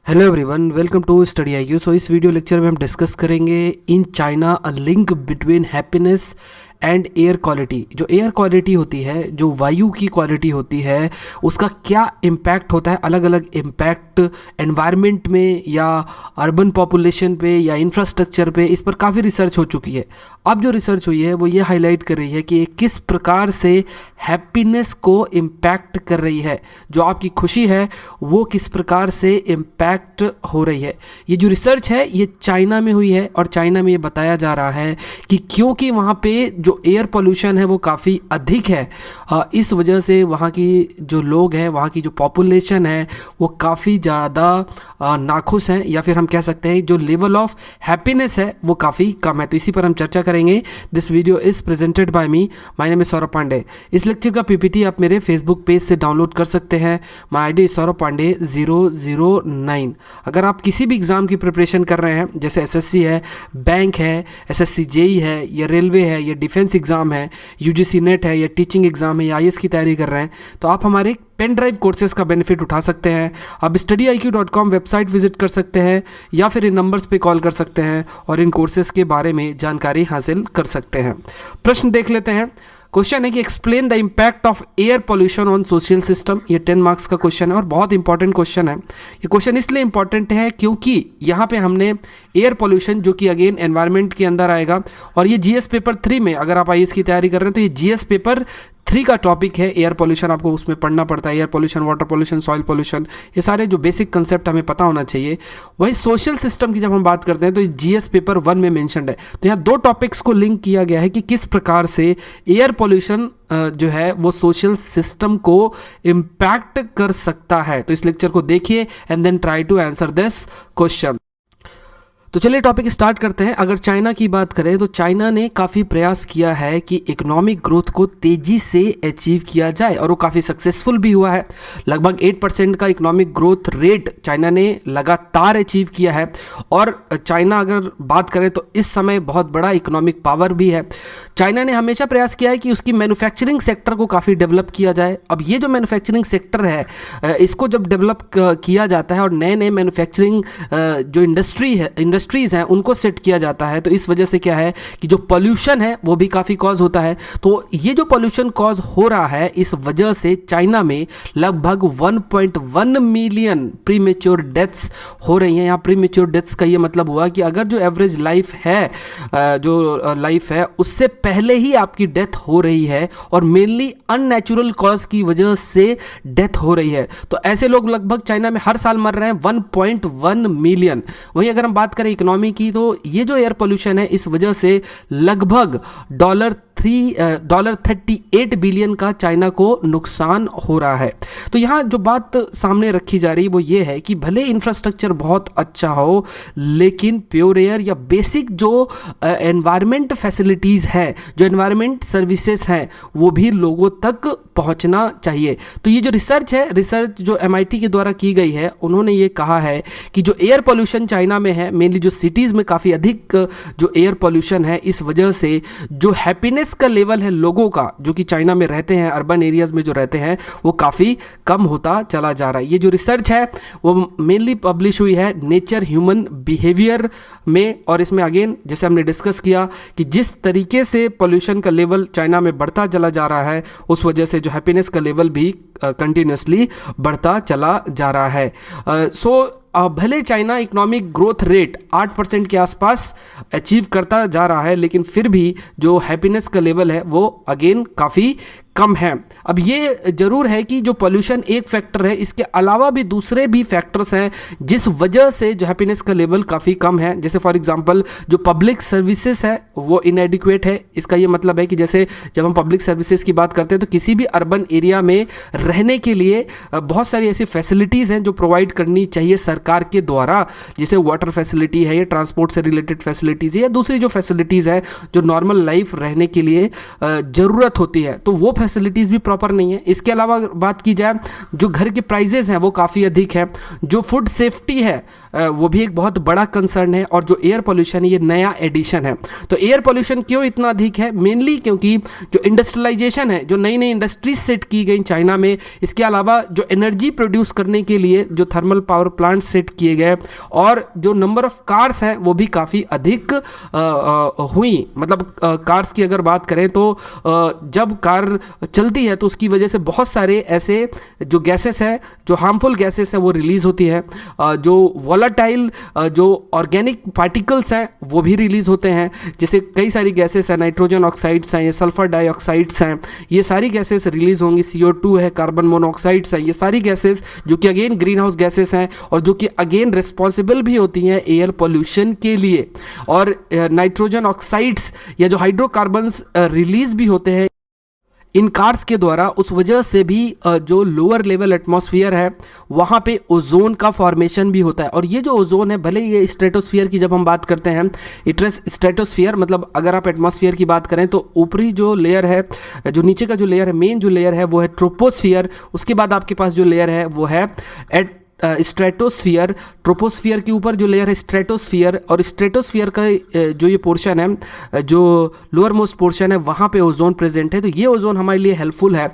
Hello everyone, welcome to Study IQ. So इस video lecture में हम डिस्कस करेंगे in China a link between happiness and air quality. जो air quality होती है, जो वायु की क्वालिटी होती है, उसका क्या इम्पैक्ट होता है, अलग अलग इम्पैक्ट एनवायरनमेंट में या अर्बन पॉपुलेशन पे या इंफ्रास्ट्रक्चर पे। इस पर काफ़ी रिसर्च हो चुकी है। अब जो रिसर्च हुई है वो ये हाईलाइट कर रही है कि किस प्रकार से हैप्पीनेस को इम्पैक्ट कर रही है, जो आपकी खुशी है वो किस प्रकार से इम्पैक्ट हो रही है। ये जो रिसर्च है ये चाइना में हुई है और चाइना में ये बताया जा रहा है कि क्योंकि वहाँ पे जो एयर पोल्यूशन है वो काफ़ी अधिक है, इस वजह से वहाँ की जो लोग हैं, वहाँ की जो पॉपुलेशन है वो काफ़ी ज़्यादा नाखुश हैं, या फिर हम कह सकते हैं जो लेवल ऑफ हैप्पीनेस है वो काफ़ी कम है। तो इसी पर हम चर्चा करेंगे। This video is presented by me, my name is Saurabh Pandey. इस लेक्चर का पीपीटी आप मेरे फेसबुक पेज से डाउनलोड कर सकते हैं। My ID Saurabh Pandey 009। अगर आप किसी भी एग्ज़ाम की प्रिपरेशन कर रहे हैं, जैसे एसएससी है, बैंक है, एसएससी जेई है, या रेलवे है, या डिफेंस एग्ज़ाम है, यूजीसी नेट है, या टीचिंग एग्ज़ाम है, या आईएएस की तैयारी कर रहे हैं, तो आप हमारे पेन ड्राइव कोर्सेज का बेनिफिट उठा सकते हैं। आप studyIQ.com वेबसाइट विजिट कर सकते हैं या फिर इन नंबर्स पे कॉल कर सकते हैं और इन कोर्सेज के बारे में जानकारी हासिल कर सकते हैं। प्रश्न देख लेते हैं। क्वेश्चन है कि explain the impact of air pollution on social system. ये 10 मार्क्स का क्वेश्चन है और बहुत इंपॉर्टेंट क्वेश्चन है। ये क्वेश्चन इसलिए इंपॉर्टेंट है क्योंकि यहाँ पे हमने एयर पोल्यूशन, जो कि अगेन एनवायरनमेंट के अंदर आएगा, और ये जीएस पेपर 3 में, अगर आप आईएएस की तैयारी कर रहे हैं तो ये जीएस पेपर 3 का टॉपिक है। एयर पोल्यूशन आपको उसमें पढ़ना पड़ता है। Air pollution, water pollution, soil pollution, ये सारे जो बेसिक कंसेप्ट हमें पता होना चाहिए। वही सोशल सिस्टम की जब हम बात करते हैं तो जीएस पेपर 1 में मेंशन्ड है। तो यहाँ 2 टॉपिक्स को लिंक किया गया है कि किस प्रकार से एयर पोल्यूशन जो है वो सोशल सिस्टम को इम्पैक्ट कर सकता है। तो इस लेक्चर को देखिए and then try to answer this question. तो चलिए टॉपिक स्टार्ट करते हैं। अगर चाइना की बात करें तो चाइना ने काफ़ी प्रयास किया है कि इकोनॉमिक ग्रोथ को तेज़ी से अचीव किया जाए और वो काफ़ी सक्सेसफुल भी हुआ है। लगभग 8% का इकोनॉमिक ग्रोथ रेट चाइना ने लगातार अचीव किया है। और चाइना अगर बात करें तो इस समय बहुत बड़ा इकोनॉमिक पावर भी है। चाइना ने हमेशा प्रयास किया है कि उसकी मैन्युफैक्चरिंग सेक्टर को काफ़ी डेवलप किया जाए। अब ये जो मैन्युफैक्चरिंग सेक्टर है, इसको जब डेवलप किया जाता है और नए नए मैन्युफैक्चरिंग जो इंडस्ट्रीज़ हैं उनको सेट किया जाता है, तो इस वजह से क्या है कि जो पोल्यूशन है वो भी काफ़ी कॉज होता है। तो ये जो पोल्यूशन कॉज हो रहा है, इस वजह से चाइना में लगभग 1.1 मिलियन प्रीमेच्योर डेथ्स हो रही हैं। यहाँ प्रीमेच्योर डेथ्स का ये मतलब हुआ कि अगर जो एवरेज लाइफ है, जो लाइफ है, उससे पहले ही आपकी डेथ हो रही है और मेनली अननेचुरल कॉज की वजह से डेथ हो रही है। तो ऐसे लोग लगभग चाइना में हर साल मर रहे हैं, 1.1 मिलियन। वहीं अगर हम बात करें इकोनॉमी की, तो ये जो एयर पोल्यूशन है इस वजह से लगभग $38 बिलियन का चाइना को नुकसान हो रहा है। तो यहाँ जो बात सामने रखी जा रही है वो ये है कि भले इंफ्रास्ट्रक्चर बहुत अच्छा हो, लेकिन प्योर एयर या बेसिक जो एनवायरनमेंट फैसिलिटीज़ हैं, जो एनवायरनमेंट सर्विसेज हैं, वो भी लोगों तक पहुँचना चाहिए। तो ये जो रिसर्च है, रिसर्च जो MIT के द्वारा की गई है, उन्होंने ये कहा है कि जो एयर पोल्यूशन चाइना में है, मेनली जो सिटीज़ में काफ़ी अधिक जो एयर पोल्यूशन है, इस वजह से जो हैप्पीनेस का लेवल है लोगों का, जो कि चाइना में रहते हैं, अर्बन एरियाज़ में जो रहते हैं, वो काफ़ी कम होता चला जा रहा है। ये जो रिसर्च है वो मेनली पब्लिश हुई है नेचर ह्यूमन बिहेवियर में, और इसमें अगेन जैसे हमने डिस्कस किया कि जिस तरीके से पोल्यूशन का लेवल चाइना में बढ़ता चला जा रहा है, उस वजह से जो हैप्पीनेस का लेवल भी कंटिन्यूसली बढ़ता चला जा रहा है। भले चाइना इकोनॉमिक ग्रोथ रेट 8% के आसपास अचीव करता जा रहा है, लेकिन फिर भी जो हैप्पीनेस का लेवल है वो अगेन काफ़ी कम है। अब ये ज़रूर है कि जो पोल्यूशन एक फैक्टर है, इसके अलावा भी दूसरे भी फैक्टर्स हैं जिस वजह से जो हैप्पीनेस का लेवल काफ़ी कम है। जैसे फॉर एग्जांपल जो पब्लिक सर्विसेज है वो इनएडिक्वेट है। इसका ये मतलब है कि जैसे जब हम पब्लिक सर्विसेज की बात करते हैं तो किसी भी अर्बन एरिया में रहने के लिए बहुत सारी ऐसी फैसिलिटीज़ हैं जो प्रोवाइड करनी चाहिए सरकार के द्वारा, जैसे वाटर फैसिलिटी है, या ट्रांसपोर्ट से रिलेटेड फैसिलिटीज़ है, या दूसरी जो फैसिलिटीज़ है जो नॉर्मल लाइफ रहने के लिए ज़रूरत होती है, तो वो फैसिलिटीज़ भी प्रॉपर नहीं है। इसके अलावा बात की जाए, जो घर के प्राइजेज़ हैं वो काफ़ी अधिक है। जो फूड सेफ्टी है, वो भी एक बहुत बड़ा कंसर्न है। और जो एयर पोल्यूशन है ये नया एडिशन है। तो एयर पोल्यूशन क्यों इतना अधिक है? मेनली क्योंकि जो इंडस्ट्रियलाइजेशन है, जो नई नई इंडस्ट्रीज सेट की गई चाइना में, इसके अलावा जो एनर्जी प्रोड्यूस करने के लिए जो थर्मल पावर प्लांट सेट किए गए, और जो नंबर ऑफ कार्स हैं वो भी काफ़ी अधिक हुई। मतलब कार्स की अगर बात करें तो जब कार चलती है तो उसकी वजह से बहुत सारे ऐसे जो गैसेस हैं, जो हार्मफुल गैसेस हैं वो रिलीज़ होती है। जो वॉलेटाइल जो ऑर्गेनिक पार्टिकल्स हैं वो भी रिलीज़ होते हैं, जैसे कई सारी गैसेस हैं, नाइट्रोजन ऑक्साइड्स हैं, ये सल्फर डाइऑक्साइड्स हैं, ये सारी गैसेस रिलीज़ होंगी। CO2 है, कार्बन मोनोऑक्साइड्स हैं, ये सारी गैसेस जो कि अगेन ग्रीन हाउस गैसेस हैं और जो कि अगेन रिस्पॉन्सिबल भी होती हैं एयर पोल्यूशन के लिए। और नाइट्रोजन ऑक्साइड्स या जो हाइड्रोकार्बन्स रिलीज भी होते हैं इन कार्स के द्वारा, उस वजह से भी जो लोअर लेवल एटमॉस्फेयर है वहाँ पे ओजोन का फॉर्मेशन भी होता है। और ये जो ओजोन है, भले ये स्ट्रेटोस्फीयर की जब हम बात करते हैं, स्ट्रेटोस्फीयर मतलब अगर आप एटमॉस्फेयर की बात करें तो ऊपरी जो लेयर है, जो नीचे का जो लेयर है, मेन जो लेयर है वो है ट्रोपोस्फियर। उसके बाद आपके पास जो लेयर है वो है स्ट्रेटोस्फियर। ट्रोपोस्फियर के ऊपर जो लेयर है स्ट्रेटोस्फियर, और स्ट्रेटोस्फियर का जो ये पोर्शन है, जो लोअर मोस्ट पोर्शन है, वहाँ पे ओजोन प्रेजेंट है। तो ये ओजोन हमारे लिए हेल्पफुल है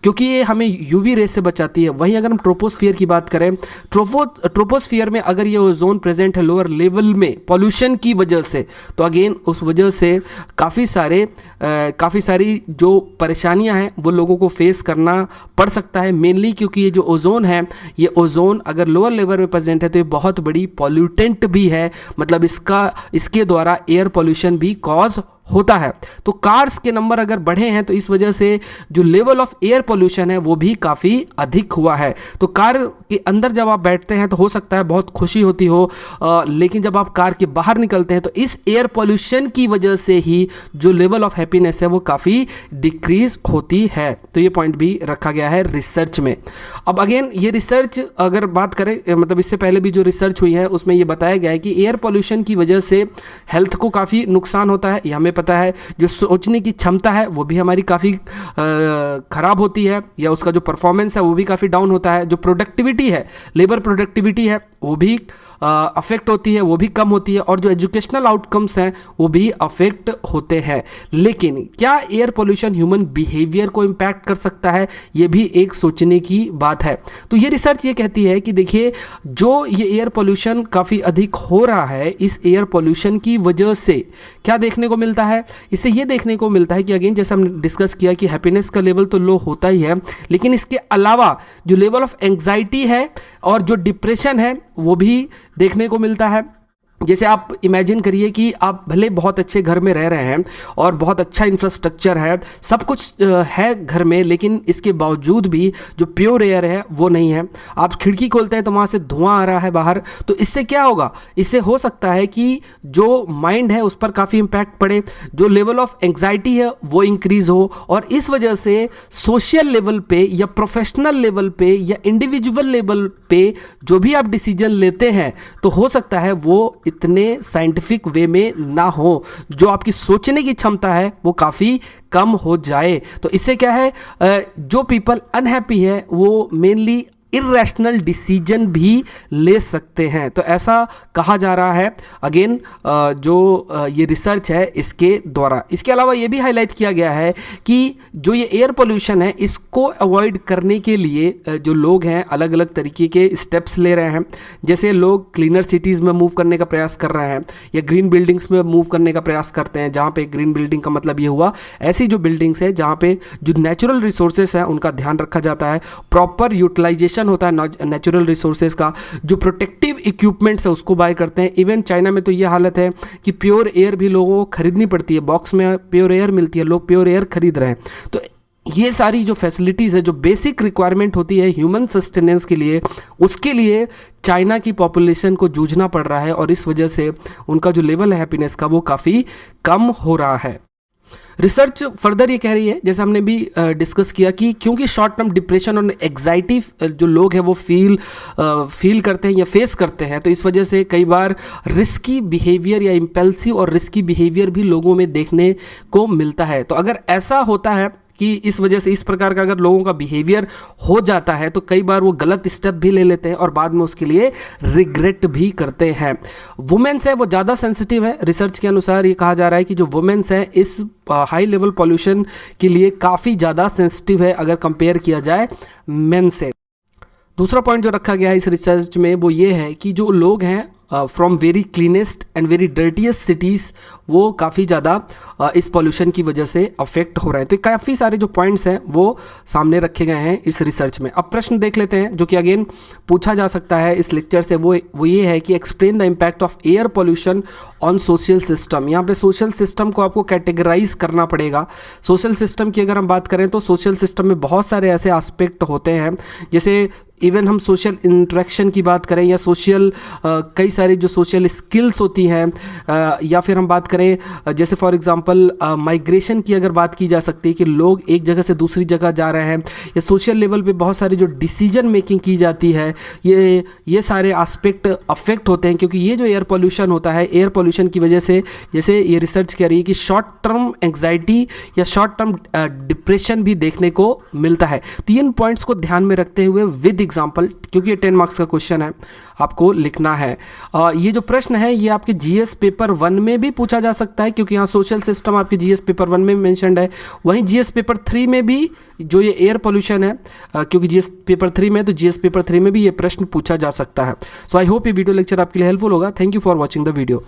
क्योंकि ये हमें यूवी रे से बचाती है। वहीं अगर हम ट्रोपोस्फियर की बात करें, ट्रोपोस्फियर में अगर ये ओजोन प्रेजेंट है लोअर लेवल में पॉल्यूशन की वजह से, तो अगेन उस वजह से काफ़ी सारी जो परेशानियाँ हैं वो लोगों को फेस करना पड़ सकता है। मेनली क्योंकि ये जो ओजोन है, ये ओजोन अगर लोअर लेवल में प्रेजेंट है तो ये बहुत बड़ी पॉल्यूटेंट भी है। मतलब इसके द्वारा एयर पोल्यूशन भी कॉज होता है। तो कार्स के नंबर अगर बढ़े हैं तो इस वजह से जो लेवल ऑफ एयर पोल्यूशन है वो भी काफ़ी अधिक हुआ है। तो कार के अंदर जब आप बैठते हैं तो हो सकता है बहुत खुशी होती हो, लेकिन जब आप कार के बाहर निकलते हैं तो इस एयर पोल्यूशन की वजह से ही जो लेवल ऑफ हैप्पीनेस है वो काफ़ी डिक्रीज होती है। तो ये पॉइंट भी रखा गया है रिसर्च में। अब अगेन ये रिसर्च अगर बात करें, मतलब इससे पहले भी जो रिसर्च हुई है उसमें ये बताया गया है कि एयर पोल्यूशन की वजह से हेल्थ को काफ़ी नुकसान होता है, ये हमें पता है। जो सोचने की क्षमता है वो भी हमारी काफ़ी ख़राब होती है, या उसका जो परफॉर्मेंस है वो भी काफ़ी डाउन होता है। जो प्रोडक्टिविटी है, लेबर प्रोडक्टिविटी है, वो भी अफेक्ट होती है, वो भी कम होती है। और जो एजुकेशनल आउटकम्स हैं वो भी अफेक्ट होते हैं। लेकिन क्या एयर पोल्यूशन ह्यूमन बिहेवियर को इम्पैक्ट कर सकता है? ये भी एक सोचने की बात है। तो ये रिसर्च ये कहती है कि देखिए, जो ये एयर पोल्यूशन काफ़ी अधिक हो रहा है, इस एयर पोल्यूशन की वजह से क्या देखने को मिलता है? इससे ये देखने को मिलता है कि अगेन जैसे हमने डिस्कस किया कि हैप्पीनेस का लेवल तो लो होता ही है, लेकिन इसके अलावा जो लेवल ऑफ एंग्जाइटी है और जो डिप्रेशन है वो भी देखने को मिलता है। जैसे आप इमेजिन करिए कि आप भले बहुत अच्छे घर में रह रहे हैं और बहुत अच्छा इंफ्रास्ट्रक्चर है, सब कुछ है घर में, लेकिन इसके बावजूद भी जो प्योर एयर है वो नहीं है। आप खिड़की खोलते हैं तो वहाँ से धुआं आ रहा है बाहर। तो इससे क्या होगा? इससे हो सकता है कि जो माइंड है उस पर काफ़ी इम्पैक्ट पड़े, जो लेवल ऑफ एंग्जाइटी है वो इंक्रीज़ हो, और इस वजह से सोशल लेवल पे या प्रोफेशनल लेवल पे या इंडिविजुअल लेवल पे जो भी आप डिसीजन लेते हैं तो हो सकता है वो इतने साइंटिफिक वे में ना हो, जो आपकी सोचने की क्षमता है वो काफ़ी कम हो जाए। तो इससे क्या है, जो पीपल अनहैप्पी है वो मेनली इर्रेशनल डिसीजन भी ले सकते हैं। तो ऐसा कहा जा रहा है अगेन जो ये रिसर्च है इसके द्वारा। इसके अलावा ये भी हाईलाइट किया गया है कि जो ये एयर पोल्यूशन है इसको अवॉइड करने के लिए जो लोग हैं अलग अलग तरीके के स्टेप्स ले रहे हैं। जैसे लोग क्लीनर सिटीज़ में मूव करने का प्रयास कर रहे हैं, या ग्रीन बिल्डिंग्स में मूव करने का प्रयास करते हैं। जहाँ पे ग्रीन बिल्डिंग का मतलब ये हुआ ऐसी जो बिल्डिंग्स है जहाँ पे जो नेचुरल रिसोर्सेस हैं उनका ध्यान रखा जाता है, प्रॉपर यूटिलाइजेशन होता है नेचुरल रिसोर्सेज का, जो प्रोटेक्टिव इक्विपमेंट्स है उसको बाय करते हैं। इवन चाइना में तो ये हालत है कि प्योर एयर भी लोगों को खरीदनी पड़ती है, बॉक्स में प्योर एयर मिलती है, लोग प्योर एयर खरीद रहे हैं। तो ये सारी जो फैसिलिटीज़ है, जो बेसिक रिक्वायरमेंट होती है ह्यूमन सस्टेनेंस के लिए, उसके लिए चाइना की पॉपुलेशन को जूझना पड़ रहा है, और इस वजह से उनका जो लेवल है हैप्पीनेस का वो काफ़ी कम हो रहा है। रिसर्च फर्दर ये कह रही है, जैसे हमने भी डिस्कस किया, कि क्योंकि शॉर्ट टर्म डिप्रेशन और एग्जाइटी जो लोग हैं वो फील करते हैं या फेस करते हैं, तो इस वजह से कई बार रिस्की बिहेवियर या इम्पल्सिव और रिस्की बिहेवियर भी लोगों में देखने को मिलता है। तो अगर ऐसा होता है कि इस वजह से इस प्रकार का अगर लोगों का बिहेवियर हो जाता है तो कई बार वो गलत स्टेप भी ले लेते हैं और बाद में उसके लिए रिग्रेट भी करते हैं। वुमेन्स है वो ज़्यादा सेंसिटिव है, रिसर्च के अनुसार ये कहा जा रहा है कि जो वुमेन्स हैं इस हाई लेवल पॉल्यूशन के लिए काफ़ी ज़्यादा सेंसिटिव है अगर कंपेयर किया जाए मेन से। दूसरा पॉइंट जो रखा गया है इस रिसर्च में वो ये है कि जो लोग हैं from very cleanest and very dirtiest cities वो काफ़ी ज़्यादा इस पॉल्यूशन की वजह से अफेक्ट हो रहे हैं। तो काफ़ी सारे जो पॉइंट्स हैं वो सामने रखे गए हैं इस रिसर्च में। अब प्रश्न देख लेते हैं जो कि अगेन पूछा जा सकता है इस लेक्चर से, वो ये है कि explain the impact of air pollution on social system. यहाँ पे सोशल सिस्टम को आपको कैटेगराइज करना पड़ेगा। सोशल सिस्टम की अगर हम बात करें तो सोशल सिस्टम में बहुत सारे ऐसे एस्पेक्ट होते हैं, जैसे इवन हम सोशल इंटरेक्शन की बात करें या सोशल कई सारी जो सोशल स्किल्स होती हैं, या फिर हम बात करें जैसे फॉर एग्जांपल माइग्रेशन की अगर बात की जा सकती है कि लोग एक जगह से दूसरी जगह जा रहे हैं, या सोशल लेवल पे बहुत सारी जो डिसीजन मेकिंग की जाती है, ये सारे एस्पेक्ट अफेक्ट होते हैं। क्योंकि ये जो एयर पॉल्यूशन होता है, एयर पॉल्यूशन की वजह से जैसे ये रिसर्च कह रही है कि शॉर्ट टर्म एंग्जाइटी या शॉर्ट टर्म डिप्रेशन भी देखने को मिलता है। तो इन पॉइंट्स को ध्यान में रखते हुए विद एग्जाम्पल, क्योंकि ये 10 मार्क्स का क्वेश्चन है, आपको लिखना है। ये जो प्रश्न है ये आपके जीएस पेपर 1 में भी पूछा जा सकता है, क्योंकि यहाँ सोशल सिस्टम आपके जीएस पेपर 1 में मेंशन्ड है। वहीं जीएस पेपर 3 में भी जो ये एयर पोल्यूशन है, क्योंकि जीएस पेपर 3 में, तो जीएस पेपर 3 में भी ये प्रश्न पूछा जा सकता है। सो आई होप ये वीडियो लेक्चर आपके लिए हेल्पफुल होगा। Thank you for watching the video.